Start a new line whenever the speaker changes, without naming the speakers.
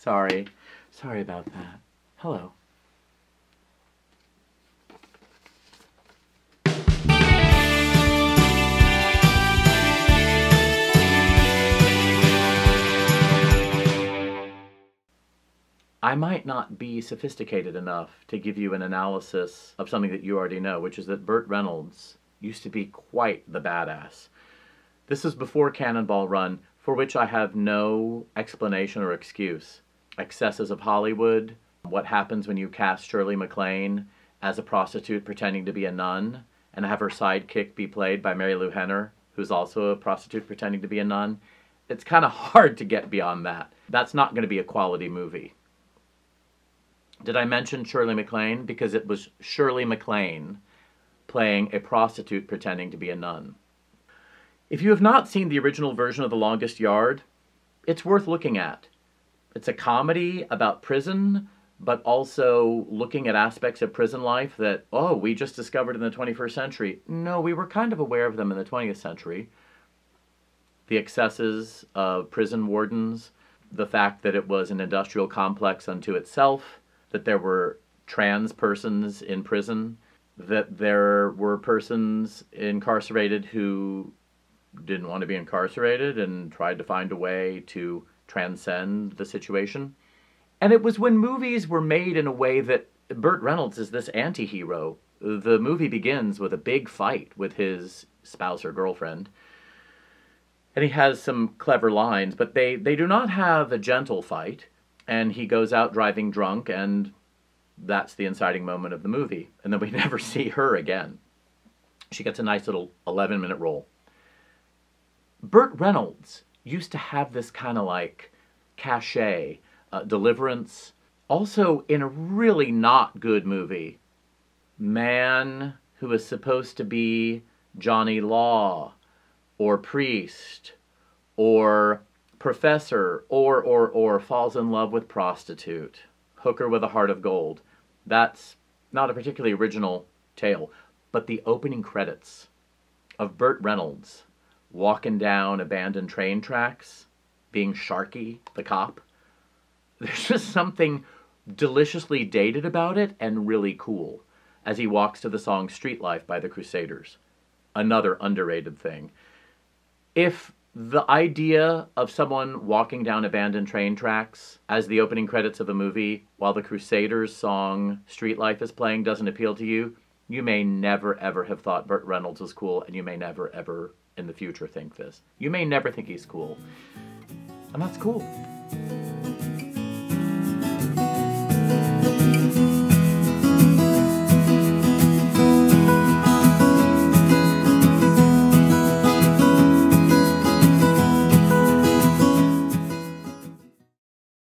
Sorry. Sorry about that. Hello. I might not be sophisticated enough to give you an analysis of something that you already know, which is that Burt Reynolds used to be quite the badass. This is before Cannonball Run, for which I have no explanation or excuse. Excesses of Hollywood, what happens when you cast Shirley MacLaine as a prostitute pretending to be a nun, and have her sidekick be played by Mary Lou Henner, who's also a prostitute pretending to be a nun. It's kind of hard to get beyond that. That's not going to be a quality movie. Did I mention Shirley MacLaine? Because it was Shirley MacLaine playing a prostitute pretending to be a nun. If you have not seen the original version of The Longest Yard, it's worth looking at. It's a comedy about prison, but also looking at aspects of prison life that, oh, we just discovered in the 21st century. No, we were kind of aware of them in the 20th century. The excesses of prison wardens, the fact that it was an industrial complex unto itself, that there were trans persons in prison, that there were persons incarcerated who didn't want to be incarcerated and tried to find a way to transcend the situation. And it was when movies were made in a way that Burt Reynolds is this anti-hero. The movie begins with a big fight with his spouse or girlfriend. And he has some clever lines, but they do not have a gentle fight. And he goes out driving drunk, and that's the inciting moment of the movie. And then we never see her again. She gets a nice little 11-minute role. Burt Reynolds used to have this kind of like cachet, Deliverance. Also in a really not good movie, man who is supposed to be Johnny Law, or priest, or professor, or falls in love with prostitute, hooker with a heart of gold. That's not a particularly original tale, but the opening credits of Burt Reynolds walking down abandoned train tracks, being Sharky, the cop. There's just something deliciously dated about it and really cool as he walks to the song Street Life by the Crusaders. Another underrated thing. If the idea of someone walking down abandoned train tracks as the opening credits of a movie while the Crusaders song Street Life is playing doesn't appeal to you, you may never ever have thought Burt Reynolds was cool, and you may never ever in the future think this. You may never think he's cool. And that's cool.